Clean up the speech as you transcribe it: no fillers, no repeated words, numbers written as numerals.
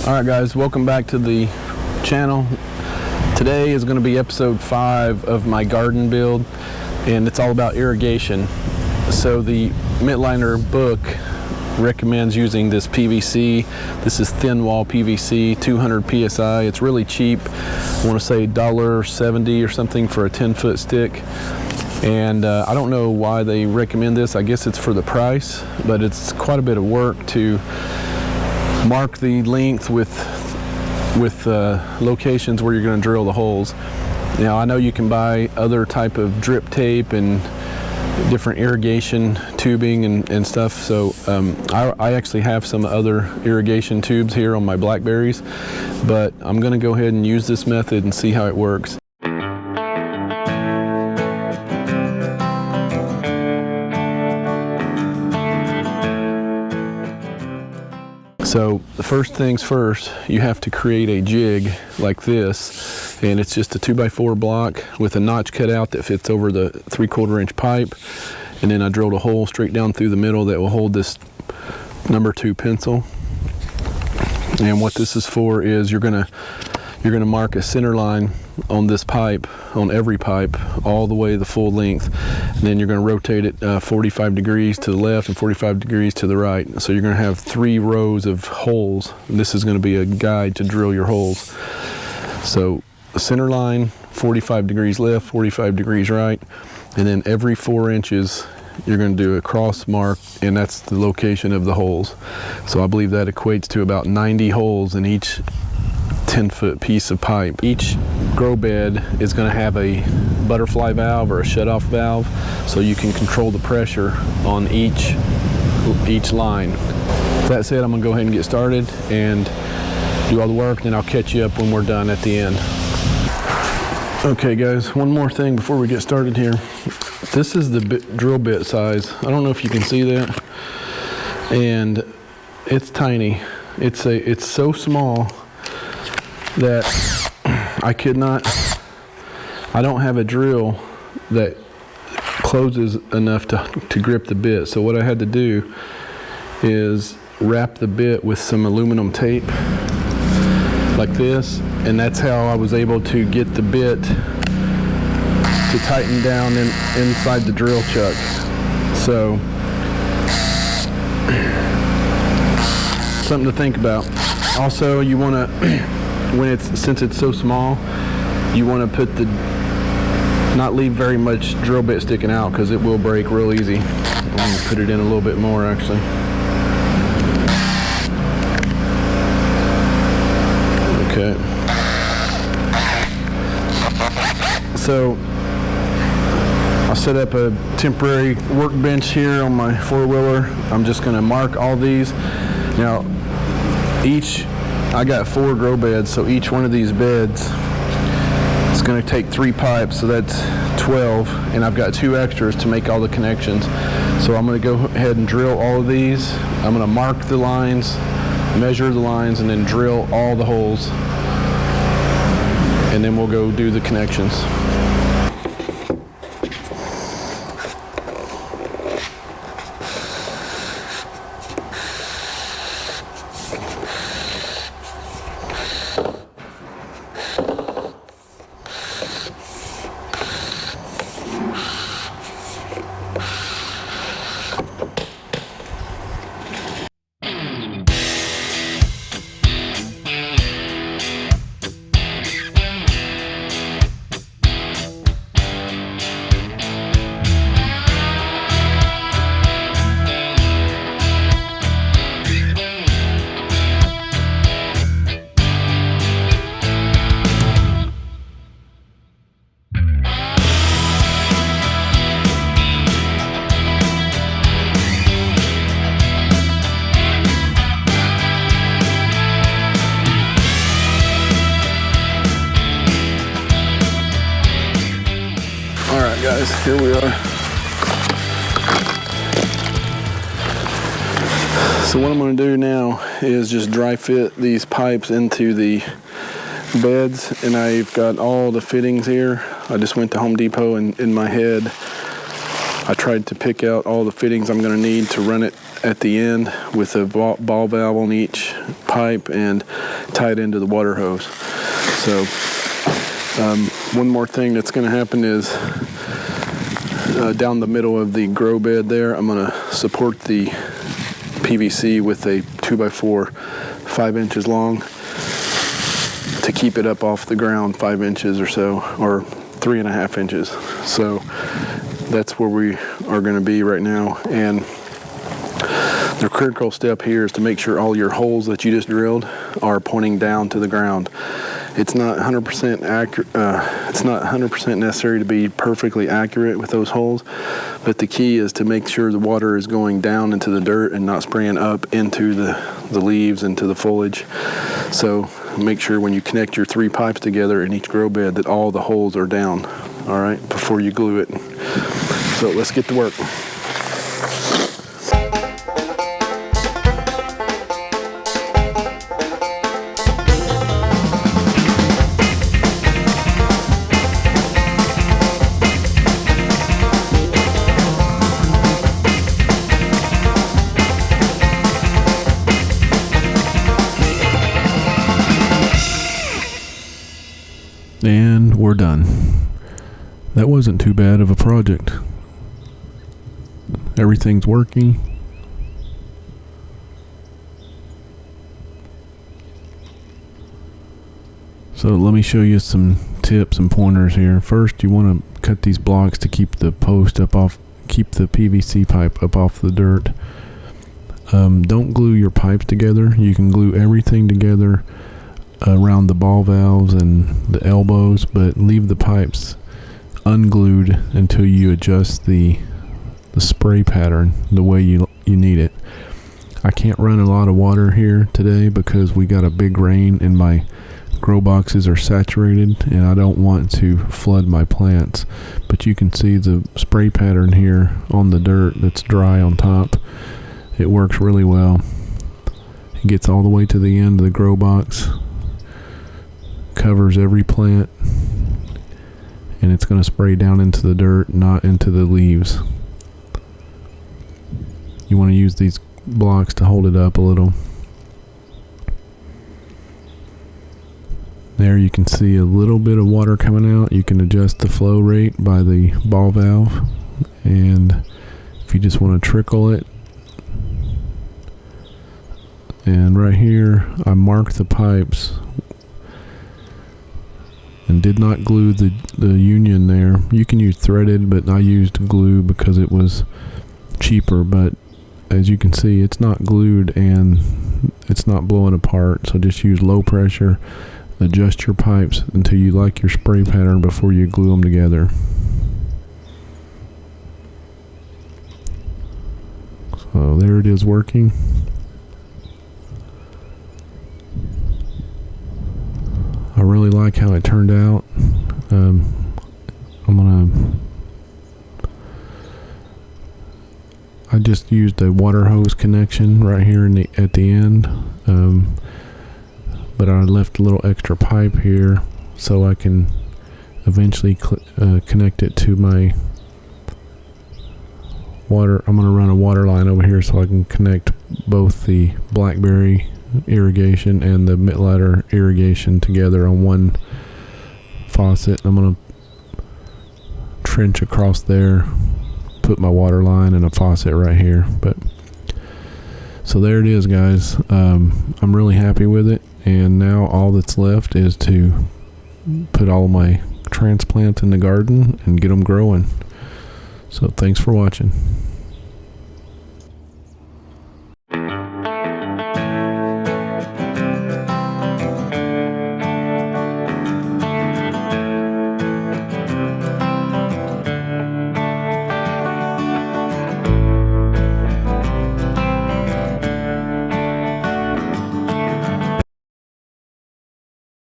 Alright guys, welcome back to the channel. Today is going to be episode 5 of my garden build, and it's all about irrigation. So the Mittleider book recommends using this PVC. This is thin wall PVC, 200 psi. It's really cheap. I want to say $1.70 or something for a 10-foot stick. And I don't know why they recommend this. I guess it's for the price, but it's quite a bit of work to mark the length with locations where you're going to drill the holes. Now I know you can buy other type of drip tape and different irrigation tubing and stuff, so I actually have some other irrigation tubes here on my blackberries, but I'm going to go ahead and use this method and see how it works. So the first things first, you have to create a jig like this, and it's just a 2x4 block with a notch cut out that fits over the 3/4 inch pipe, and then I drilled a hole straight down through the middle that will hold this number 2 pencil. And what this is for is you're gonna mark a center line on this pipe, on every pipe, all the way the full length, and then you're going to rotate it 45 degrees to the left and 45 degrees to the right. So you're going to have 3 rows of holes, and this is going to be a guide to drill your holes. So the center line, 45 degrees left, 45 degrees right, and then every 4 inches you're going to do a cross mark, and that's the location of the holes. So I believe that equates to about 90 holes in each 10-foot piece of pipe. Each grow bed is going to have a butterfly valve or a shutoff valve, so you can control the pressure on each line. That said, I'm going to go ahead and get started and do all the work, then I'll catch you up when we're done at the end. Okay guys, one more thing before we get started here. This is the drill bit size. I don't know if you can see that, and it's tiny. It's so small that I don't have a drill that closes enough to grip the bit. So what I had to do is wrap the bit with some aluminum tape like this, and that's how I was able to get the bit to tighten down inside the drill chuck. So something to think about. Also, you want to since it's so small, you want to not leave very much drill bit sticking out, because it will break real easy. I'm going to put it in a little bit more actually. Okay. So I'll set up a temporary workbench here on my 4-wheeler. I'm just going to mark all these. Now I got 4 grow beds, so each one of these beds is going to take 3 pipes, so that's 12, and I've got 2 extras to make all the connections. So I'm going to go ahead and drill all of these. I'm going to mark the lines, measure the lines, and then drill all the holes, and then we'll go do the connections. Alright guys, here we are. So what I'm going to do now is just dry fit these pipes into the beds, and I've got all the fittings here. I just went to Home Depot and in my head I tried to pick out all the fittings I'm going to need to run it at the end with a ball valve on each pipe and tie it into the water hose. So one more thing that's going to happen is down the middle of the grow bed there, I'm going to support the PVC with a 2x4 5 inches long to keep it up off the ground 5 inches or so, or 3.5 inches. So that's where we are going to be right now. And the critical step here is to make sure all your holes that you just drilled are pointing down to the ground. It's not 100% accurate. It's not 100% necessary to be perfectly accurate with those holes, but the key is to make sure the water is going down into the dirt and not spraying up into the leaves, into the foliage. So make sure when you connect your 3 pipes together in each grow bed that all the holes are down, all right, before you glue it. So let's get to work. And we're done. That wasn't too bad of a project. Everything's working. So let me show you some tips and pointers here. First, you want to cut these blocks to keep the post up off, keep the PVC pipe up off the dirt. Don't glue your pipes together. You can glue everything together around the ball valves and the elbows, but leave the pipes unglued until you adjust the spray pattern the way you need it. I can't run a lot of water here today because we got a big rain and my grow boxes are saturated and I don't want to flood my plants, but you can see the spray pattern here on the dirt that's dry on top. It works really well. It gets all the way to the end of the grow box, covers every plant, and it's going to spray down into the dirt, not into the leaves. You want to use these blocks to hold it up a little. There you can see a little bit of water coming out. You can adjust the flow rate by the ball valve, and if you just want to trickle it. And right here I marked the pipes and did not glue the union there. You can use threaded, but I used glue because it was cheaper. But as you can see, it's not glued and it's not blowing apart. So just use low pressure. Adjust your pipes until you like your spray pattern before you glue them together. So there it is working. I really like how it turned out. I just used a water hose connection right here at the end, but I left a little extra pipe here so I can eventually connect it to my water. I'm going to run a water line over here so I can connect both the Blackberry irrigation and the Mittleider irrigation together on one faucet. I'm going to trench across there, put my water line and a faucet right here. But so there it is, guys. I'm really happy with it, and now all that's left is to put all my transplants in the garden and get them growing. So thanks for watching.